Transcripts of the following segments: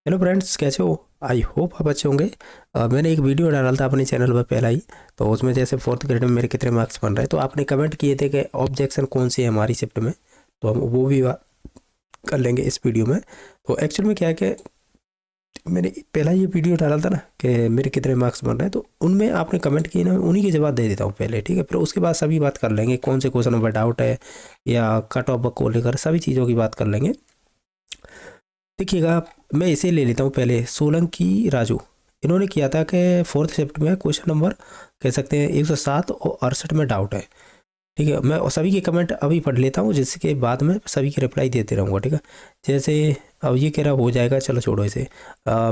Hello friends, कैसे हो? I hope आप अच्छे होंगे। मैंने एक वीडियो डाला था अपने चैनल पर पहला ही। तो उसमें जैसे फोर्थ ग्रेड में मेरे कितने मार्क्स बन रहे हैं, तो आपने कमेंट किए थे कि ऑब्जेक्शन कौन सी है हमारी शिफ्ट में। तो हम वो भी बात कर लेंगे इस वीडियो में। तो एक्चुअल में क्या है कि मैंने पहला ये वीडियो डाला था ना कि मेरे कितने मार्क्स बन रहे हैं, तो उनमें आपने कमेंट किए ना, मैं उन्हीं के जवाब दे देता हूँ पहले, ठीक है। फिर उसके बाद सभी बात कर लेंगे, कौन से क्वेश्चन में डाउट है या कट ऑफ को लेकर सभी चीज़ों की बात कर लेंगे। देखिएगा, मैं इसे ले लेता हूँ पहले। सोलंकी राजू, इन्होंने किया था कि फोर्थ शिफ्ट में क्वेश्चन नंबर कह सकते हैं 107 और 68 में डाउट है। ठीक है, मैं सभी के कमेंट अभी पढ़ लेता हूँ, जिसके बाद में सभी के रिप्लाई देते रहूँगा, ठीक है। जैसे अब ये कह रहा हो जाएगा, चलो छोड़ो इसे।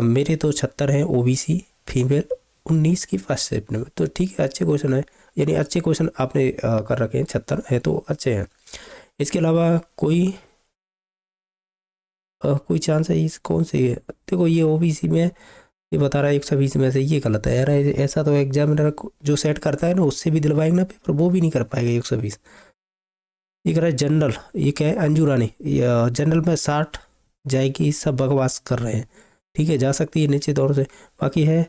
मेरे तो 76 हैं ओबीसी फीमेल 19 की फर्स्ट शिफ्ट में, तो ठीक है, अच्छे क्वेश्चन है। यानी अच्छे क्वेश्चन आपने कर रखे हैं, 76 है तो अच्छे हैं। इसके अलावा कोई चांस है इस कौन सी है? देखो, ये ओबीसी में ये बता रहा है 120 में से, ये गलत है यार। ऐसा तो एग्जामिनर जो सेट करता है ना, उससे भी दिलवाएंगे ना पेपर, वो भी नहीं कर पाएगा 120। ये कह रहा है जनरल, ये क्या है अंजू रानी, जनरल में 60 जाएगी, सब बकवास कर रहे हैं। ठीक है, जा सकती है निश्चित तौर से। बाकी है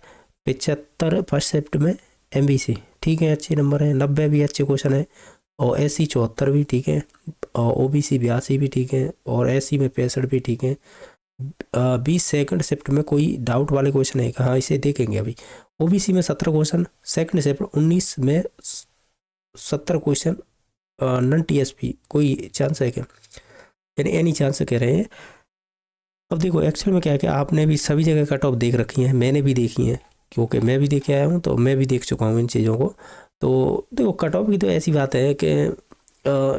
75 फर्स्ट शिफ्ट में एमबीसी, ठीक है, अच्छे नंबर है। 90 भी अच्छे क्वेश्चन है। और एससी 74 भी ठीक है। और ओबीसी 82 भी ठीक है। और एससी में 65 भी ठीक है। 20 सेकंड शिफ्ट में कोई डाउट वाले क्वेश्चन है हाँ, इसे देखेंगे अभी। ओबीसी में 17 क्वेश्चन, सेकंड शिफ्ट 19 में 70 क्वेश्चन। नन टीएसपी कोई चांस है क्या? यानी एनी चांस कह रहे हैं। अब देखो, एक्चुअल में क्या है कि आपने भी सभी जगह कट ऑफ देख रखी है, मैंने भी देखी है, क्योंकि मैं भी देख के आया हूँ, तो मैं भी देख चुका हूँ इन चीज़ों को। तो देखो, कट ऑफ की तो ऐसी बात है कि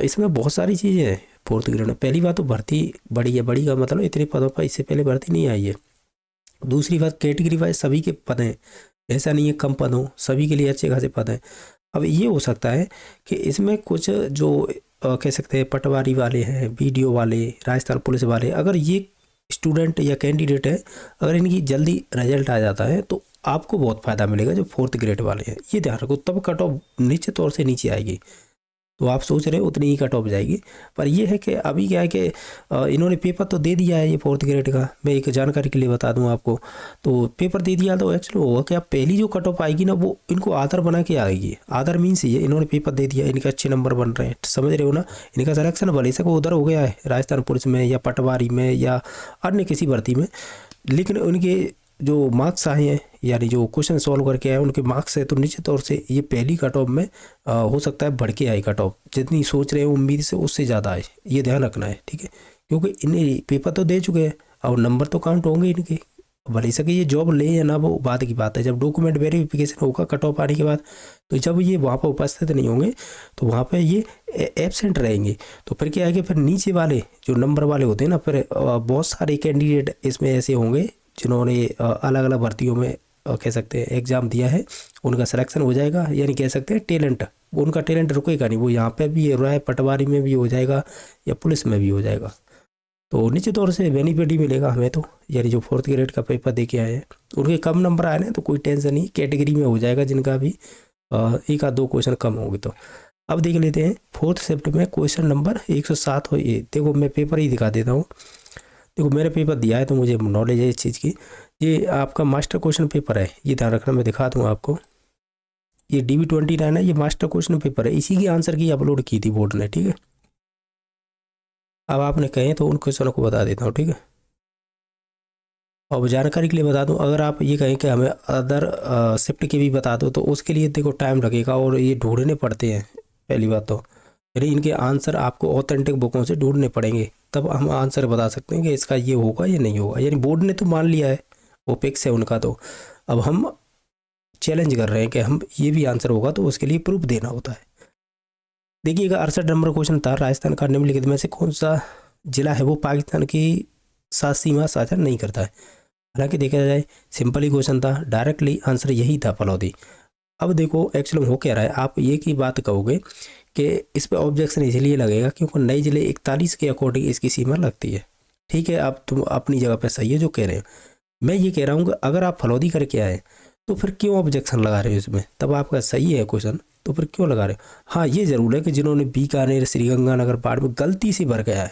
इसमें बहुत सारी चीज़ें हैं। फोर्थ ग्रेड में पहली बात तो भर्ती बड़ी है, बड़ी का मतलब इतने पदों पर इससे पहले भर्ती नहीं आई है। दूसरी बात, कैटेगरी वाइज सभी के पद हैं, ऐसा नहीं है कम पद हों, सभी के लिए अच्छे खासे पद हैं। अब ये हो सकता है कि इसमें कुछ जो कह सकते हैं पटवारी वाले हैं, बीडीओ वाले, राजस्थान पुलिस वाले, अगर ये स्टूडेंट या कैंडिडेट है, अगर इनकी जल्दी रिजल्ट आ जाता है तो आपको बहुत फ़ायदा मिलेगा। जो फोर्थ ग्रेड वाले हैं, ये ध्यान रखो, तब कट ऑफ निश्चित तौर से नीचे आएगी। तो आप सोच रहे हो उतनी ही कट ऑफ जाएगी। पर ये है कि अभी क्या है कि इन्होंने पेपर तो दे दिया है ये फोर्थ ग्रेड का, मैं एक जानकारी के लिए बता दूं आपको। तो पेपर दे दिया तो एक्चुअली होगा कि आप पहली जो कट ऑफ आएगी ना, वो इनको आधार बना के आएगी। आधार मीन्स ये, इन्होंने पेपर दे दिया, इनके अच्छे नंबर बन रहे हैं, समझ रहे हो ना। इनका सिलेक्शन भले से उधर हो गया है राजस्थान पुलिस में या पटवारी में या अन्य किसी भर्ती में, लेकिन उनके जो मार्क्स आए हैं, यानी जो क्वेश्चन सॉल्व करके आए उनके मार्क्स है, तो निश्चित तौर से ये पहली कट ऑफ में हो सकता है बढ़ के आए कट ऑफ, जितनी सोच रहे हैं उम्मीद से उससे ज़्यादा आए, ये ध्यान रखना है, ठीक है। क्योंकि इन्हें पेपर तो दे चुके हैं और नंबर तो काउंट होंगे इनके। भले सके ये जॉब ले या ना, वो बात की बात है। जब डॉक्यूमेंट वेरिफिकेशन होगा कट ऑफ आने के बाद, तो जब ये वहाँ पर उपस्थित नहीं होंगे तो वहाँ पर ये एबसेंट रहेंगे। तो फिर क्या है कि फिर नीचे वाले जो नंबर वाले होते हैं ना, फिर बहुत सारे कैंडिडेट इसमें ऐसे होंगे जिन्होंने अलग अलग भर्तियों में कह सकते हैं एग्ज़ाम दिया है, उनका सिलेक्शन हो जाएगा। यानी कह सकते हैं टैलेंट, उनका टैलेंट रुकेगा नहीं, वो यहाँ पे भी हो रहा है, पटवारी में भी हो जाएगा या पुलिस में भी हो जाएगा। तो निश्चित तौर से बेनिफिट ही मिलेगा हमें तो। यानी जो फोर्थ ग्रेड का पेपर दे के आए हैं उनके कम नंबर आए ना, तो कोई टेंशन नहीं, कैटेगरी में हो जाएगा जिनका भी एक आध दो क्वेश्चन कम होंगे। तो अब देख लेते हैं फोर्थ शिफ्ट में क्वेश्चन नंबर 107 हो। ये देखो, मैं पेपर ही दिखा देता हूँ। देखो, मैंने पेपर दिया है तो मुझे नॉलेज है इस चीज़ की। ये आपका मास्टर क्वेश्चन पेपर है, ये ध्यान रखना, मैं दिखा दूँ आपको। ये DB29 है, ये मास्टर क्वेश्चन पेपर है, इसी की आंसर की अपलोड की थी बोर्ड ने, ठीक है। अब आपने कहें तो उन क्वेश्चनों को बता देता हूँ, ठीक है। और जानकारी के लिए बता दूं, अगर आप ये कहें कि हमें अदर शिफ्ट के भी बता दो, तो उसके लिए देखो टाइम लगेगा और ये ढूंढने पड़ते हैं पहली बात तो। यानी इनके आंसर आपको ऑथेंटिक बुकों से ढूंढने पड़ेंगे, तब हम आंसर बता सकते हैं कि इसका ये होगा या नहीं होगा। यानी बोर्ड ने तो मान लिया है, वो फिक्स है उनका। तो अब हम चैलेंज कर रहे हैं कि हम ये भी आंसर होगा, तो उसके लिए प्रूफ देना होता है। देखिएगा, 68 नंबर क्वेश्चन था, राजस्थान का निम्नलिखित में से कौन सा जिला है वो पाकिस्तान की साथ सीमा साझा नहीं करता है। हालांकि देखा जाए सिंपल ही क्वेश्चन था, डायरेक्टली आंसर यही था, फलौदी। अब देखो एक्चुअल में हो क्या रहा है, आप ये की बात कहोगे कि इस पर ऑब्जेक्शन इसलिए लगेगा क्योंकि नई जिले 41 के अकॉर्डिंग इसकी सीमा लगती है। ठीक है, आप तुम अपनी जगह पर सही है जो कह रहे हैं। मैं ये कह रहा हूँ कि अगर आप फलौदी करके आए तो फिर क्यों ऑब्जेक्शन लगा रहे हो इसमें? तब आपका सही है क्वेश्चन, तो फिर क्यों लगा रहे हो? हाँ, ये ज़रूर है कि जिन्होंने बीकानेर, श्रीगंगानगर, बाढ़ में गलती से भर गया है,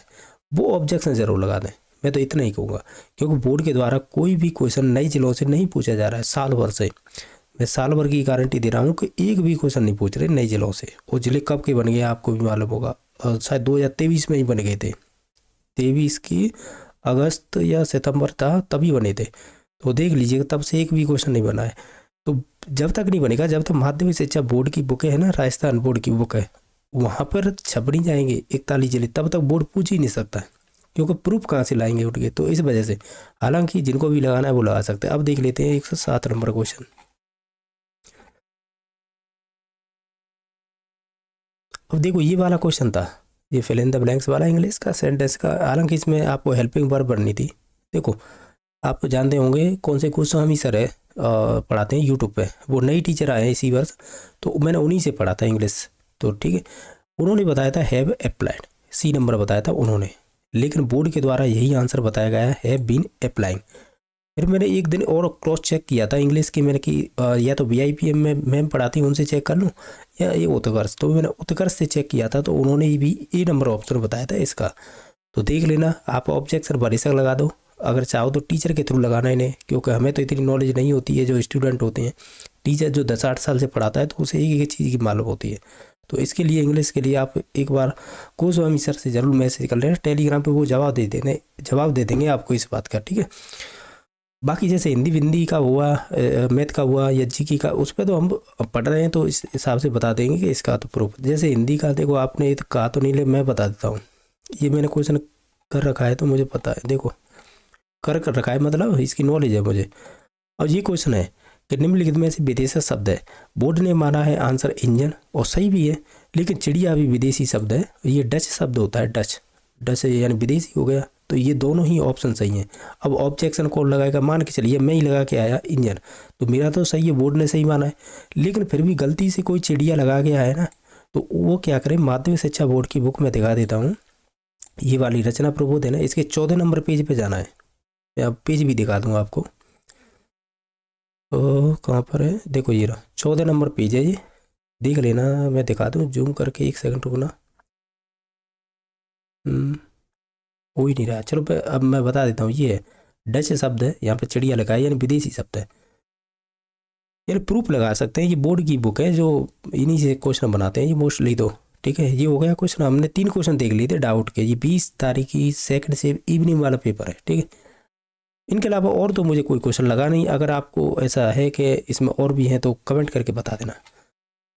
वो ऑब्जेक्शन ज़रूर लगा दें। मैं तो इतना ही कहूँगा, क्योंकि बोर्ड के द्वारा कोई भी क्वेश्चन नए जिलों से नहीं पूछा जा रहा है साल भर से। मैं साल भर की गारंटी दे रहा हूँ कि एक भी क्वेश्चन नहीं पूछ रहे नए जिलों से। वो जिले कब के बन गए आपको भी मालूम होगा, शायद 2023 में ही बन गए थे, 23 की अगस्त या सितंबर था तभी बने थे। तो देख लीजिएगा तब से एक भी क्वेश्चन नहीं बना है। तो जब तक नहीं बनेगा, जब तक माध्यमिक शिक्षा बोर्ड की बुक है ना, राजस्थान बोर्ड की बुक है, वहाँ पर छप नहीं जाएंगे 41 जिले, तब तक बोर्ड पूछ ही नहीं सकता है, क्योंकि प्रूफ कहाँ से लाएंगे उठ के। तो इस वजह से हालांकि जिनको भी लगाना है वो लगा सकते हैं। अब देख लेते हैं 107 नंबर क्वेश्चन। अब देखो ये वाला क्वेश्चन था, ये फिल इन द ब्लैंक्स वाला इंग्लिश का सेंटेंस का। हालांकि इसमें आपको हेल्पिंग वर्ब भरनी थी। देखो आप तो जानते होंगे कौन से गोस्वामी सर है, पढ़ाते हैं यूट्यूब पे, वो नई टीचर आए हैं इसी वर्ष, तो मैंने उन्हीं से पढ़ा था इंग्लिश। तो ठीक है, उन्होंने बताया था हैव अप्लाइड, सी नंबर बताया था उन्होंने, लेकिन बोर्ड के द्वारा यही आंसर बताया गया है हैव बीन अप्लाइंग। फिर मैंने एक दिन और क्रॉस चेक किया था इंग्लिश की, मैंने कि या तो VIPM में मैम पढ़ाती हैं उनसे चेक कर लूँ या ये उत्कर्ष, तो मैंने उत्कर्ष से चेक किया था, तो उन्होंने भी ए नंबर ऑप्शन बताया था इसका। तो देख लेना, आप ऑब्जेक्शन बेशक लगा दो, अगर चाहो तो टीचर के थ्रू लगाना इन्हें, क्योंकि हमें तो इतनी नॉलेज नहीं होती है जो स्टूडेंट होते हैं। टीचर जो 10-8 साल से पढ़ाता है तो उसे एक एक चीज़ की मालूम होती है। तो इसके लिए इंग्लिश के लिए आप एक बार गोस्वामी सर से ज़रूर मैसेज कर लेना, टेलीग्राम पे वो जवाब दे देंगे आपको इस बात का, ठीक है। बाकी जैसे हिंदी का हुआ, मैथ का हुआ या जीके का, उस पर तो हम पढ़ रहे हैं तो इस हिसाब से बता देंगे कि इसका तो प्रूफ। जैसे हिंदी का देखो आपने ये तो कहा तो नहीं, ले मैं बता देता हूँ, ये मैंने क्वेश्चन कर रखा है तो मुझे पता है। देखो कर रखा है मतलब इसकी नॉलेज है मुझे। और ये क्वेश्चन है कि निम्नलिखित में से विदेशी शब्द है। बोर्ड ने माना है आंसर इंजन, और सही भी है, लेकिन चिड़िया भी विदेशी शब्द है, ये डच शब्द होता है, डच यानी विदेशी हो गया। तो ये दोनों ही ऑप्शन सही हैं। अब ऑब्जेक्शन कौन लगाएगा, मान के चलिए मैं ही लगा के आया इंजन, तो मेरा तो सही है, बोर्ड ने सही माना है, लेकिन फिर भी गलती से कोई चिड़िया लगा के आया ना, तो वो क्या करें, माध्यमिक शिक्षा बोर्ड की बुक में दिखा देता हूँ, ये वाली रचना प्रबोध है ना, इसके 14 नंबर पेज पे जाना है, मैं पेज भी दिखा दूंगा आपको। तो कहाँ पर है, देखो ये रहा 14 नंबर पेज है, ये देख लेना, मैं दिखा दूँ जूम करके, 1 सेकंड रुकना। हो ही नहीं रहा, चलो अब मैं बता देता हूँ, ये है डच शब्द है, यहाँ पे चिड़िया लगा है, यानी विदेशी शब्द है, यानी प्रूफ लगा सकते हैं। ये बोर्ड की बुक है जो इन्हीं से क्वेश्चन बनाते हैं ये मोस्टली। तो ठीक है, ये हो गया क्वेश्चन, हमने 3 क्वेश्चन देख लिए थे डाउट के। ये 20 तारीख की सेकंड से इवनिंग वाला पेपर है, ठीक है। इनके अलावा और तो मुझे कोई क्वेश्चन लगा नहीं, अगर आपको ऐसा है कि इसमें और भी हैं तो कमेंट करके बता देना,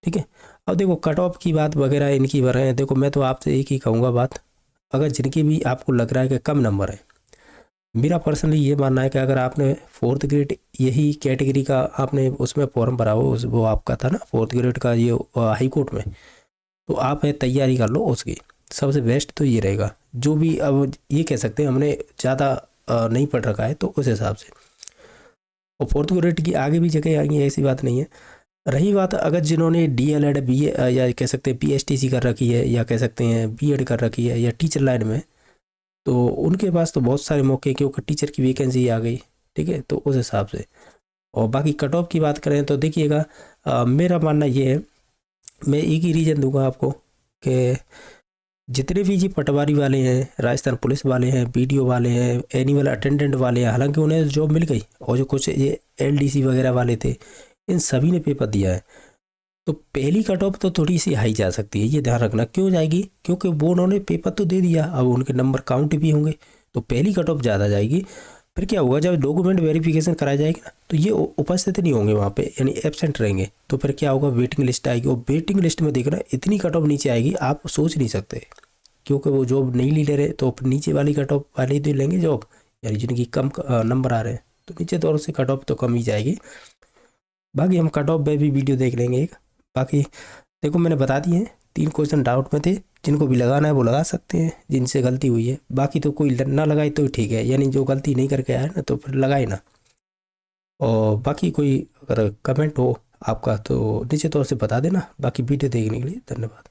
ठीक है। अब देखो कट ऑफ की बात वगैरह इनकी वर है, देखो मैं तो आपसे एक ही कहूँगा बात, अगर जिनके भी आपको लग रहा है कि कम नंबर है, मेरा पर्सनली ये मानना है कि अगर आपने 4th ग्रेड यही कैटेगरी का आपने उसमें फॉर्म भरा हो, वो आपका था ना 4th ग्रेड का, ये हाई कोर्ट में, तो आप तैयारी कर लो उसकी, सबसे बेस्ट तो ये रहेगा। जो भी अब ये कह सकते हैं हमने ज़्यादा नहीं पढ़ रखा है तो उस हिसाब से, और 4th ग्रेड की आगे भी जगह आएंगी, ऐसी बात नहीं है। रही बात अगर जिन्होंने DLED BA या कह सकते हैं PSTC कर रखी है, या कह सकते हैं B.Ed कर रखी है, या टीचर लाइन में, तो उनके पास तो बहुत सारे मौके, क्योंकि टीचर की वैकेंसी आ गई, ठीक है। तो उस हिसाब से, और बाकी कट ऑफ की बात करें तो देखिएगा, मेरा मानना ये है, मैं एक ही रीज़न दूंगा आपको कि जितने भी जी पटवारी वाले हैं, राजस्थान पुलिस वाले हैं, BDO वाले हैं, एनिमल अटेंडेंट वाले हैं, हालांकि उन्हें जॉब मिल गई, और जो कुछ ये LDC वगैरह वाले थे, इन सभी ने पेपर दिया है। तो पहली कट ऑफ तो थोड़ी सी हाई जा सकती है, ये ध्यान रखना। क्यों जाएगी, क्योंकि वो उन्होंने पेपर तो दे दिया, अब उनके नंबर काउंट भी होंगे, तो पहली कट ऑफ ज़्यादा जाएगी। फिर क्या होगा, जब डॉक्यूमेंट वेरिफिकेशन कराया जाएगा ना, तो ये उपस्थित नहीं होंगे वहाँ पे, यानी एब्सेंट रहेंगे, तो फिर क्या होगा, वेटिंग लिस्ट आएगी, और वेटिंग लिस्ट में देखना इतनी कट ऑफ नीचे आएगी आप सोच नहीं सकते, क्योंकि वो जॉब नहीं ले रहे, तो नीचे वाली कट ऑफ वाले तो लेंगे जॉब, यानी जिनकी कम नंबर आ रहे हैं, तो नीचे तौर से कट ऑफ तो कम ही जाएगी। बाकी हम कट ऑफ पे भी वीडियो देख लेंगे एक। बाकी देखो मैंने बता दिए हैं, 3 क्वेश्चन डाउट में थे, जिनको भी लगाना है वो लगा सकते हैं, जिनसे गलती हुई है। बाकी तो कोई ना लगाए तो ठीक है, यानी जो गलती नहीं करके आया ना तो फिर लगाए ना। और बाकी कोई अगर कमेंट हो आपका तो नीचे तौर से बता देना। बाकी वीडियो देखने के लिए धन्यवाद।